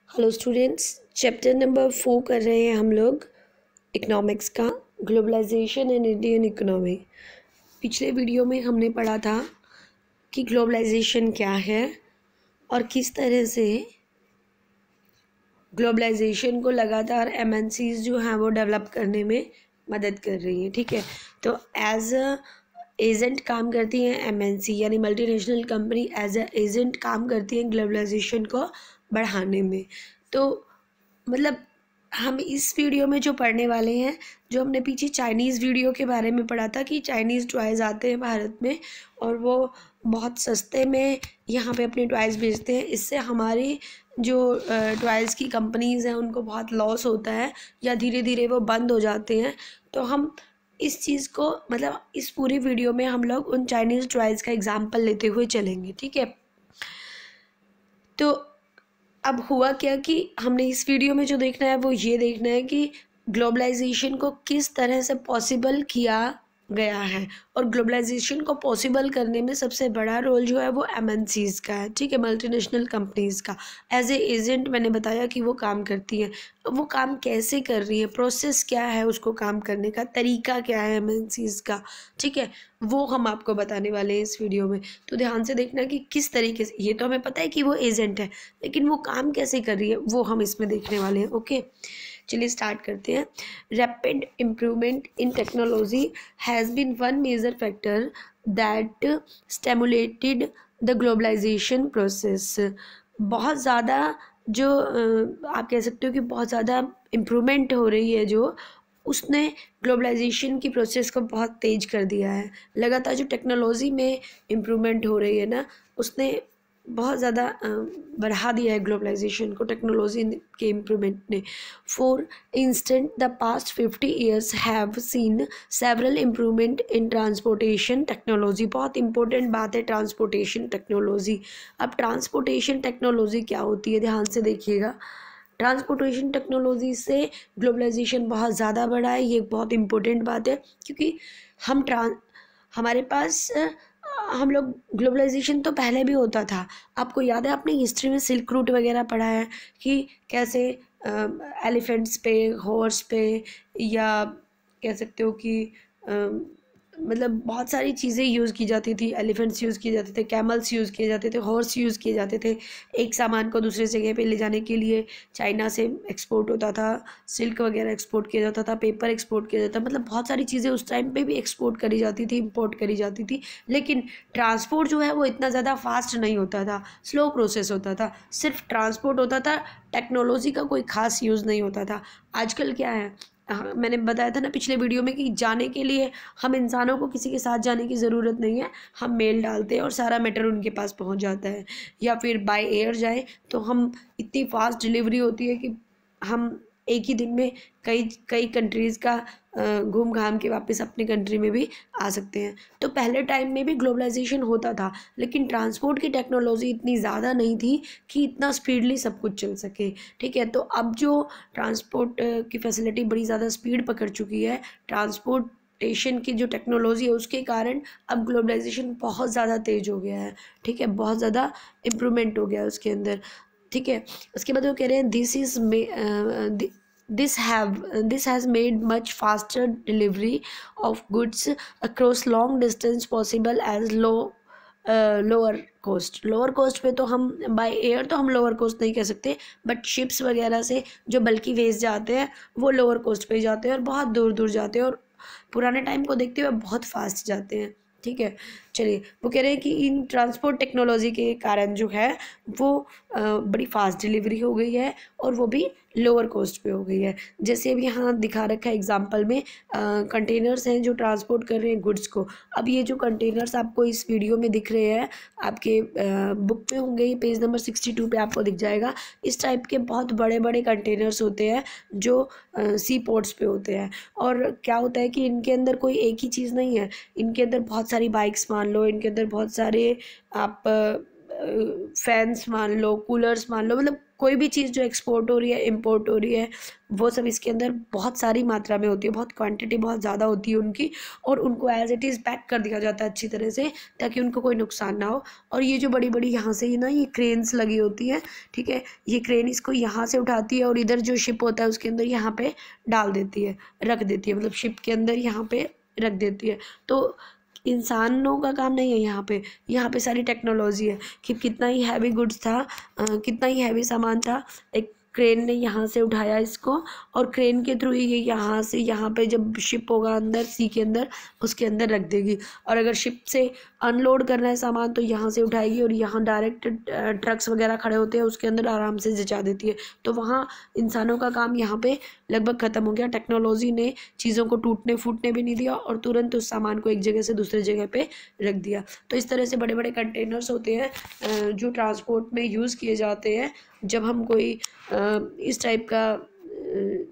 Hello students, chapter number 4 कर रहे हैं हम लोग इकोनॉमिक्स का, ग्लोबलाइजेशन एंड इंडियन इकोनॉमी। पिछले वीडियो में हमने पढ़ा था कि ग्लोबलाइजेशन क्या है और किस तरह से ग्लोबलाइजेशन को लगातार एमएनसीज जो हैं वो डेवलप करने में मदद कर रही हैं। ठीक है, तो एज अ एजेंट काम करती हैं एमएनसी, यानी multinational company as a agent काम करती हैं ग्लोबलाइजेशन को बढ़ाने में। तो मतलब हम इस वीडियो में जो पढ़ने वाले हैं, जो हमने पीछे चाइनीज़ वीडियो के बारे में पढ़ा था कि चाइनीज़ टॉयज़ आते हैं भारत में और वो बहुत सस्ते में यहाँ पे अपने टॉयज़ बेचते हैं। इससे हमारी जो टॉयज़ की कंपनीज़ हैं उनको बहुत लॉस होता है या धीरे धीरे वो बंद हो जाते हैं। तो हम इस चीज़ को मतलब इस पूरी वीडियो में हम लोग उन चाइनीज़ टॉयज़ का एग्जाम्पल लेते हुए चलेंगे। ठीक है, तो अब हुआ क्या कि हमने इस वीडियो में जो देखना है वो ये देखना है कि ग्लोबलाइजेशन को किस तरह से पॉसिबल किया गया है। और ग्लोबलाइजेशन को पॉसिबल करने में सबसे बड़ा रोल जो है वो एमएनसीज़ का है। ठीक है, मल्टीनेशनल कंपनीज़ का एज ए एजेंट मैंने बताया कि वो काम करती हैं। वो काम कैसे कर रही है, प्रोसेस क्या है, उसको काम करने का तरीका क्या है एमएनसीज़ का। ठीक है, वो हम आपको बताने वाले हैं इस वीडियो में। तो ध्यान से देखना कि किस तरीके से, ये तो हमें पता है कि वो एजेंट है, लेकिन वो काम कैसे कर रही है वो हम इसमें देखने वाले हैं। ओके, चलिए स्टार्ट करते हैं। Rapid improvement in technology has been one major factor that stimulated the globalization process. बहुत ज़्यादा जो आप कह सकते हो कि बहुत ज़्यादा इम्प्रूवमेंट हो रही है, जो उसने ग्लोबलाइजेशन की प्रोसेस को बहुत तेज कर दिया है। लगातार जो टेक्नोलॉजी में इम्प्रूवमेंट हो रही है ना, उसने बहुत ज़्यादा बढ़ा दिया है ग्लोबलाइजेशन को, टेक्नोलॉजी के इम्प्रूवमेंट ने। For instant the past 50 years have seen several improvement in transportation technology. बहुत इंपॉर्टेंट बात है ट्रांसपोर्टेशन टेक्नोलॉजी। अब ट्रांसपोर्टेशन टेक्नोलॉजी क्या होती है, ध्यान से देखिएगा। ट्रांसपोर्टेशन टेक्नोलॉजी से ग्लोबलाइजेशन बहुत ज़्यादा बढ़ा है, ये एक बहुत इंपॉर्टेंट बात है, क्योंकि हमारे पास हम लोग ग्लोबलाइजेशन तो पहले भी होता था। आपको याद है, आपने हिस्ट्री में सिल्क रूट वगैरह पढ़ा है कि कैसे एलिफेंट्स पे, हॉर्स पे, या कह सकते हो कि मतलब बहुत सारी चीज़ें यूज़ की जाती थी। एलिफेंट्स यूज़ किए जाते थे, कैमल्स यूज़ किए जाते थे, हॉर्स यूज़ किए जाते थे। एक सामान को दूसरे जगह पे ले जाने के लिए चाइना से एक्सपोर्ट होता था, सिल्क वगैरह एक्सपोर्ट किया जाता था, पेपर एक्सपोर्ट किया जाता था। मतलब बहुत सारी चीज़ें उस टाइम पे भी एक्सपोर्ट करी जाती थी, इंपोर्ट करी जाती थी। लेकिन ट्रांसपोर्ट जो है वो इतना ज़्यादा फास्ट नहीं होता था, स्लो प्रोसेस होता था। सिर्फ ट्रांसपोर्ट होता था, टेक्नोलॉजी का कोई ख़ास यूज़ नहीं होता था। आजकल क्या है, मैंने बताया था ना पिछले वीडियो में कि जाने के लिए हम इंसानों को किसी के साथ जाने की ज़रूरत नहीं है। हम मेल डालते हैं और सारा मैटर उनके पास पहुंच जाता है। या फिर बाय एयर जाए तो हम इतनी फास्ट डिलीवरी होती है कि हम एक ही दिन में कई कई कंट्रीज़ का घूम घाम के वापस अपने कंट्री में भी आ सकते हैं। तो पहले टाइम में भी ग्लोबलाइजेशन होता था, लेकिन ट्रांसपोर्ट की टेक्नोलॉजी इतनी ज़्यादा नहीं थी कि इतना स्पीडली सब कुछ चल सके। ठीक है, तो अब जो ट्रांसपोर्ट की फैसिलिटी बड़ी ज़्यादा स्पीड पकड़ चुकी है, ट्रांसपोर्टेशन की जो टेक्नोलॉजी है उसके कारण अब ग्लोबलाइजेशन बहुत ज़्यादा तेज़ हो गया है। ठीक है, बहुत ज़्यादा इम्प्रूवमेंट हो गया है उसके अंदर। ठीक है, उसके बाद वो कह रहे हैं this has made much faster delivery of goods across long distance possible as lower cost. Lower cost पे तो हम बाय एयर तो हम लोअर कोस्ट नहीं कह सकते, बट शिप्स वगैरह से जो बल्कि वेस्ट जाते हैं वो लोअर कोस्ट पे जाते हैं और बहुत दूर दूर जाते हैं और पुराने टाइम को देखते हुए बहुत फास्ट जाते हैं। ठीक है, चलिए वो कह रहे हैं कि इन ट्रांसपोर्ट टेक्नोलॉजी के कारण जो है वो बड़ी फास्ट डिलीवरी हो गई है और वो भी लोअर कोस्ट पे हो गई है। जैसे अभी यहाँ दिखा रखा है एग्जांपल में, कंटेनर्स हैं जो ट्रांसपोर्ट कर रहे हैं गुड्स को। अब ये जो कंटेनर्स आपको इस वीडियो में दिख रहे हैं, आपके बुक में होंगे, ये पेज नंबर 62 पे आपको दिख जाएगा। इस टाइप के बहुत बड़े बड़े कंटेनर्स होते हैं जो सी पोर्ट्स पे होते हैं। और क्या होता है कि इनके अंदर कोई एक ही चीज़ नहीं है, इनके अंदर बहुत सारी बाइक्स मान लो, इनके अंदर बहुत सारे आप फैंस मान लो, कूलर्स मान लो, मतलब कोई भी चीज़ जो एक्सपोर्ट हो रही है, इंपोर्ट हो रही है, वो सब इसके अंदर बहुत सारी मात्रा में होती है, बहुत क्वांटिटी बहुत ज़्यादा होती है उनकी, और उनको एज इट इज़ पैक कर दिया जाता है अच्छी तरह से, ताकि उनको कोई नुकसान ना हो। और ये जो बड़ी बड़ी यहाँ से ना ये क्रेन्स लगी होती है, ठीक है, ये क्रेन इसको यहाँ से उठाती है और इधर जो शिप होता है उसके अंदर यहाँ पे डाल देती है, रख देती है, मतलब शिप के अंदर यहाँ पे रख देती है। तो इंसानों का काम नहीं है यहाँ पे सारी टेक्नोलॉजी है कि कितना ही हैवी गुड्स था, कितना ही हैवी सामान था, एक क्रेन ने यहाँ से उठाया इसको, और क्रेन के थ्रू ये यहाँ से यहाँ पे जब शिप होगा अंदर सी के अंदर, उसके अंदर रख देगी। और अगर शिप से अनलोड करना है सामान तो यहाँ से उठाएगी और यहाँ डायरेक्ट ट्रक्स वगैरह खड़े होते हैं उसके अंदर आराम से जचा देती है। तो वहाँ इंसानों का काम यहाँ पे लगभग ख़त्म हो गया। टेक्नोलॉजी ने चीज़ों को टूटने फूटने भी नहीं दिया और तुरंत उस सामान को एक जगह से दूसरे जगह पे रख दिया। तो इस तरह से बड़े बड़े कंटेनर्स होते हैं जो ट्रांसपोर्ट में यूज़ किए जाते हैं जब हम कोई इस टाइप का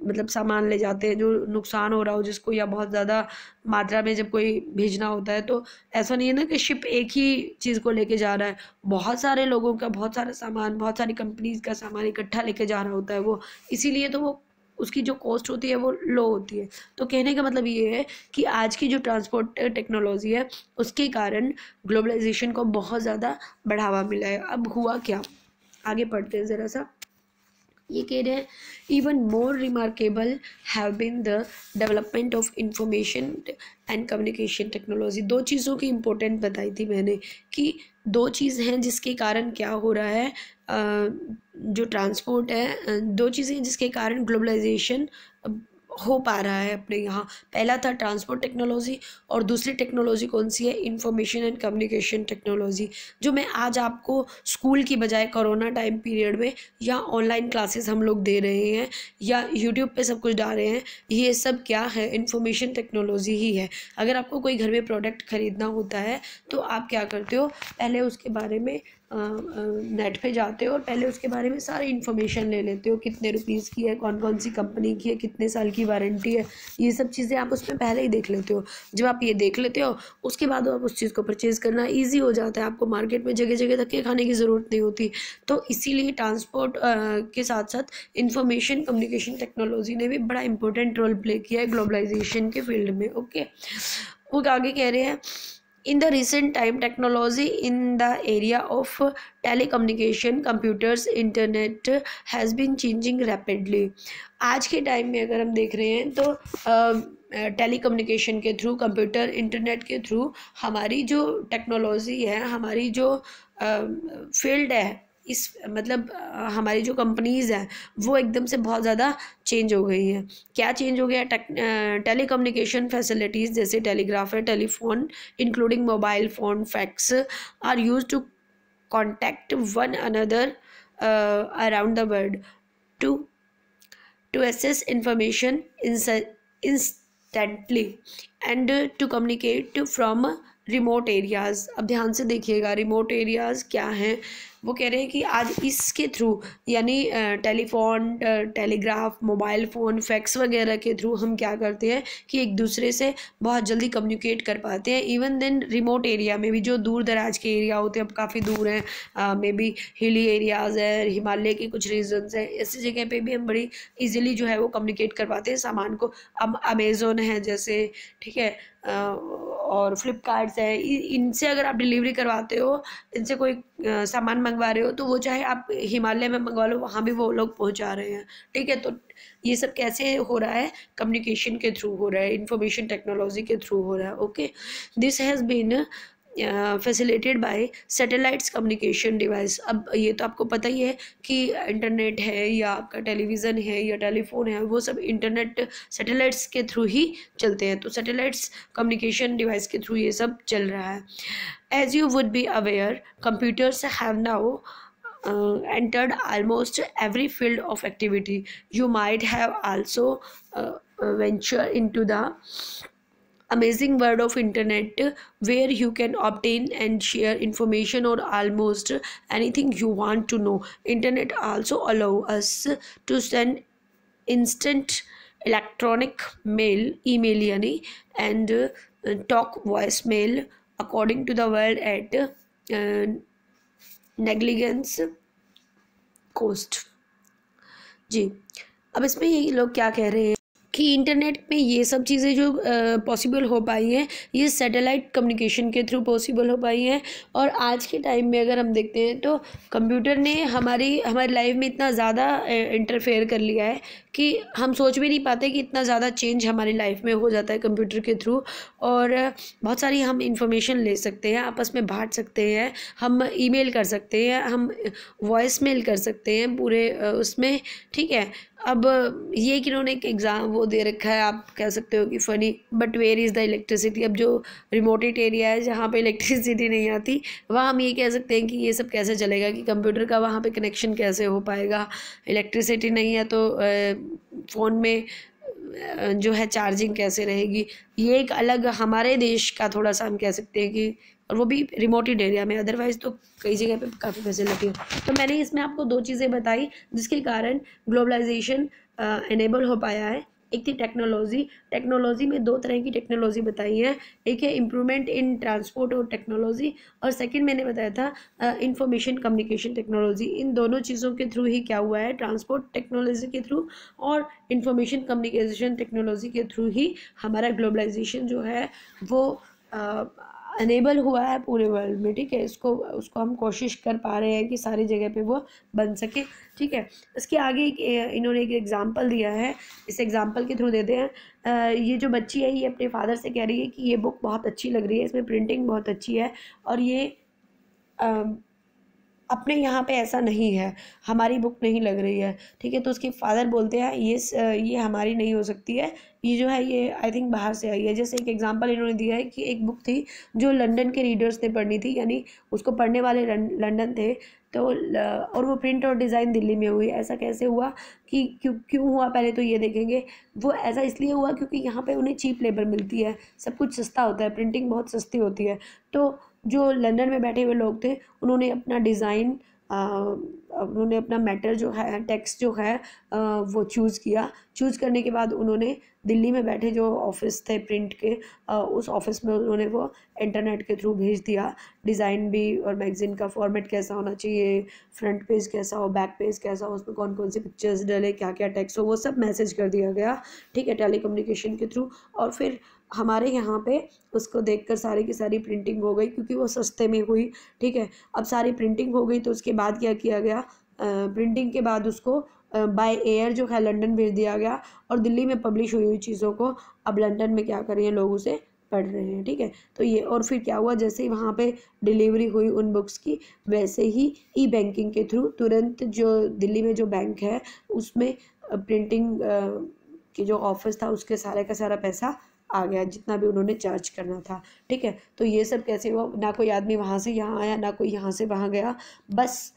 मतलब सामान ले जाते हैं जो नुकसान हो रहा हो जिसको, या बहुत ज़्यादा मात्रा में जब कोई भेजना होता है। तो ऐसा नहीं है ना कि शिप एक ही चीज़ को लेके जा रहा है, बहुत सारे लोगों का बहुत सारा सामान, बहुत सारी कंपनीज का सामान इकट्ठा लेके जा रहा होता है वो, इसीलिए तो वो उसकी जो कॉस्ट होती है वो लो होती है। तो कहने का मतलब ये है कि आज की जो ट्रांसपोर्ट टेक्नोलॉजी है उसके कारण ग्लोबलाइजेशन को बहुत ज़्यादा बढ़ावा मिला है। अब हुआ क्या, आगे पढ़ते हैं ज़रा सा। ये कह रहे हैं even more remarkable have been the development of information and communication technology. दो चीज़ों की इम्पोर्टेंट बताई थी मैंने कि दो चीज़ हैं जिसके कारण क्या हो रहा है, जो ट्रांसपोर्ट है, दो चीज़ें जिसके कारण ग्लोबलाइजेशन हो पा रहा है अपने यहाँ। पहला था ट्रांसपोर्ट टेक्नोलॉजी और दूसरी टेक्नोलॉजी कौन सी है, इंफॉर्मेशन एंड कम्युनिकेशन टेक्नोलॉजी, जो मैं आज आपको स्कूल की बजाय कोरोना टाइम पीरियड में या ऑनलाइन क्लासेस हम लोग दे रहे हैं या यूट्यूब पे सब कुछ डाल रहे हैं, ये सब क्या है, इंफॉर्मेशन टेक्नोलॉजी ही है। अगर आपको कोई घर में प्रोडक्ट ख़रीदना होता है तो आप क्या करते हो, पहले उसके बारे में नेट पे जाते हो और पहले उसके बारे में सारी इन्फॉर्मेशन ले लेते हो, कितने रुपीज़ की है, कौन कौन सी कंपनी की है, कितने साल की वारंटी है, ये सब चीज़ें आप उसमें पहले ही देख लेते हो। जब आप ये देख लेते हो उसके बाद आप उस चीज़ को परचेज़ करना ईजी हो जाता है, आपको मार्केट में जगह जगह धक्के खाने की ज़रूरत नहीं होती। तो इसीलिए ट्रांसपोर्ट के साथ साथ इंफॉर्मेशन कम्युनिकेशन टेक्नोलॉजी ने भी बड़ा इंपॉर्टेंट रोल प्ले किया है ग्लोबलाइजेशन के फील्ड में। ओके, वो आगे कह रहे हैं in the recent time technology in the area of telecommunication computers internet has been changing rapidly। आज के टाइम में अगर हम देख रहे हैं तो टेलीकम्युनिकेशन के थ्रू, कंप्यूटर, इंटरनेट के थ्रू हमारी जो टेक्नोलॉजी है, हमारी जो फील्ड है, इस मतलब हमारी जो कंपनीज़ हैं वो एकदम से बहुत ज़्यादा चेंज हो गई हैं। क्या चेंज हो गया, टेलीकम्युनिकेशन फैसिलिटीज़ जैसे टेलीग्राफ है, telephone including mobile phone, fax are used to contact one another around the world to access information instantly and to communicate from remote areas. अब ध्यान से देखिएगा, रिमोट एरियाज़ क्या हैं, वो कह रहे हैं कि आज इसके थ्रू यानी telephone, telegraph, mobile phone, fax वगैरह के थ्रू हम क्या करते हैं कि एक दूसरे से बहुत जल्दी कम्युनिकेट कर पाते हैं। इवन देन रिमोट एरिया में भी, जो दूर दराज के एरिया होते हैं, अब काफ़ी दूर हैं, मे बी हिली एरियाज़ है, हिमालय के कुछ रीजन्स हैं, ऐसी जगह पे भी हम बड़ी इजीली जो है वो कम्युनिकेट कर पाते हैं सामान को। अब अमेज़ोन है जैसे, ठीक है, और फ्लिपकार्ट्स है, इनसे अगर आप डिलीवरी करवाते हो, इनसे कोई सामान मंगवा रहे हो तो वो चाहे आप हिमालय में मंगवा लो, वहाँ भी वो लोग पहुँचा रहे हैं। ठीक है, तो ये सब कैसे हो रहा है, कम्युनिकेशन के थ्रू हो रहा है, इंफॉर्मेशन टेक्नोलॉजी के थ्रू हो रहा है। Okay, this has been facilitated by satellites communication device. अब ये तो आपको पता ही है कि इंटरनेट है या आपका टेलीविज़न है या टेलीफोन है, वो सब इंटरनेट सैटेलाइट्स के थ्रू ही चलते हैं। तो सैटेलाइट्स कम्युनिकेशन डिवाइस के थ्रू ये सब चल रहा है। As you would be aware, computers have now entered almost every field of activity. You might have also ventured into the amazing world of internet where you can obtain and share information or almost anything you want to know. Internet also allow us to send instant electronic mail, email yani, and talk voicemail according to the world at negligence cost. जी। अब इसमें ये लोग क्या कह रहे हैं कि internet में ये सब चीज़ें जो पॉसिबल हो पाई हैं, ये सैटेलाइट कम्युनिकेशन के थ्रू पॉसिबल हो पाई हैं। और आज के टाइम में अगर हम देखते हैं तो कंप्यूटर ने हमारी लाइफ में इतना ज़्यादा इंटरफेयर कर लिया है कि हम सोच भी नहीं पाते कि इतना ज़्यादा चेंज हमारी लाइफ में हो जाता है कंप्यूटर के थ्रू। और बहुत सारी हम इंफॉर्मेशन ले सकते हैं, आपस में बांट सकते हैं, हम ईमेल कर सकते हैं, हम वॉइस मेल कर सकते हैं पूरे उसमें, ठीक है। अब ये कि इन्होंने एक एग्ज़ाम वो दे रखा है, आप कह सकते हो कि funny, but where is the electricity. अब जो रिमोटेड एरिया है जहाँ पे इलेक्ट्रिसिटी नहीं आती, वहाँ हम ये कह सकते हैं कि ये सब कैसे चलेगा, कि कंप्यूटर का वहाँ पे कनेक्शन कैसे हो पाएगा। इलेक्ट्रिसिटी नहीं है तो फ़ोन में जो है चार्जिंग कैसे रहेगी। ये एक अलग हमारे देश का थोड़ा सा हम कह सकते हैं कि, और वो भी रिमोटेड एरिया में, अदरवाइज़ तो कई जगह पे काफ़ी फैसिलिटी है। तो मैंने इसमें आपको दो चीज़ें बताई जिसके कारण ग्लोबलाइजेशन इनेबल हो पाया है। एक थी टेक्नोलॉजी, टेक्नोलॉजी में दो तरह की टेक्नोलॉजी बताई है। एक है इम्प्रूवमेंट इन ट्रांसपोर्ट और टेक्नोलॉजी, और सेकंड मैंने बताया था इंफॉर्मेशन कम्युनिकेशन टेक्नोलॉजी। इन दोनों चीज़ों के थ्रू ही क्या हुआ है, ट्रांसपोर्ट टेक्नोलॉजी के थ्रू और इंफॉर्मेशन कम्युनिकेशन टेक्नोलॉजी के थ्रू ही हमारा ग्लोबलाइजेशन जो है वो अनेबल हुआ है पूरे वर्ल्ड में, ठीक है। उसको हम कोशिश कर पा रहे हैं कि सारी जगह पे वो बन सके, ठीक है। इसके आगे इन्होंने एक एग्जांपल दिया है, इस एग्जांपल के थ्रू देते हैं। ये जो बच्ची है ये अपने फादर से कह रही है कि ये बुक बहुत अच्छी लग रही है, इसमें प्रिंटिंग बहुत अच्छी है, और ये अपने यहाँ पे ऐसा नहीं है, हमारी बुक नहीं लग रही है, ठीक है। तो उसके फादर बोलते हैं ये हमारी नहीं हो सकती है, ये जो है ये आई थिंक बाहर से आई है। जैसे एक एग्जांपल इन्होंने दिया है कि एक बुक थी जो लंदन के रीडर्स ने पढ़नी थी, यानी उसको पढ़ने वाले लंदन थे, तो और वो प्रिंट और डिज़ाइन दिल्ली में हुई। ऐसा कैसे हुआ, कि क्यों हुआ, पहले तो ये देखेंगे। वो ऐसा इसलिए हुआ क्योंकि यहाँ पे उन्हें चीप लेबर मिलती है, सब कुछ सस्ता होता है, प्रिंटिंग बहुत सस्ती होती है। तो जो लंदन में बैठे हुए लोग थे उन्होंने अपना डिज़ाइन, उन्होंने अपना मैटर जो है, टेक्स्ट जो है वो चूज़ करने के बाद उन्होंने दिल्ली में बैठे जो ऑफिस थे प्रिंट के, उस ऑफिस में उन्होंने वो इंटरनेट के थ्रू भेज दिया। डिज़ाइन भी, और मैगज़ीन का फॉर्मेट कैसा होना चाहिए, फ्रंट पेज कैसा हो, बैक पेज कैसा हो, उसमें कौन कौन सी पिक्चर्स डले, क्या क्या टेक्स्ट हो, वो सब मैसेज कर दिया गया, ठीक है, टेलीकम्युनिकेशन के थ्रू। और फिर हमारे यहाँ पे उसको देखकर सारी की सारी प्रिंटिंग हो गई, क्योंकि वो सस्ते में हुई, ठीक है। अब सारी प्रिंटिंग हो गई तो उसके बाद क्या किया गया, प्रिंटिंग के बाद उसको बाय एयर जो है लंदन भेज दिया गया, और दिल्ली में पब्लिश हुई हुई चीज़ों को अब लंदन में क्या कर रहे हैं, लोग उसे पढ़ रहे हैं, ठीक है। तो ये, और फिर क्या हुआ, जैसे ही वहाँ पे डिलीवरी हुई उन बुक्स की, वैसे ही ई बैंकिंग के थ्रू तुरंत जो दिल्ली में जो बैंक है उसमें प्रिंटिंग की जो ऑफिस था उसके सारे का सारा पैसा आ गया, जितना भी उन्होंने चार्ज करना था, ठीक है। तो ये सब कैसे हुआ, ना कोई आदमी वहाँ से यहाँ आया, ना कोई यहाँ से वहाँ गया, बस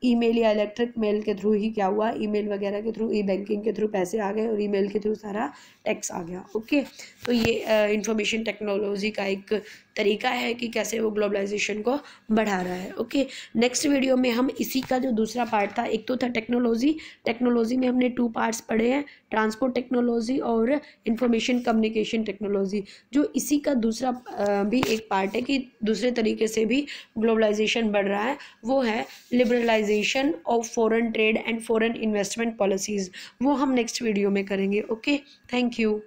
ईमेल या इलेक्ट्रिक मेल के थ्रू ही क्या हुआ, ईमेल वगैरह के थ्रू, ई बैंकिंग के थ्रू पैसे आ गए, और ईमेल के थ्रू सारा टैक्स आ गया, ओके। तो ये इंफॉर्मेशन टेक्नोलॉजी का एक तरीका है कि कैसे वो ग्लोबलाइजेशन को बढ़ा रहा है, ओके। नेक्स्ट वीडियो में हम इसी का जो दूसरा पार्ट था, एक तो था टेक्नोलॉजी में हमने 2 पार्ट्स पढ़े हैं, ट्रांसपोर्ट टेक्नोलॉजी और इंफॉर्मेशन कम्युनिकेशन टेक्नोलॉजी। जो इसी का दूसरा भी एक पार्ट है कि दूसरे तरीके से भी ग्लोबलाइजेशन बढ़ रहा है, वो है liberalization of foreign trade and foreign investment policies. वो हम नेक्स्ट वीडियो में करेंगे, ओके। Thank you.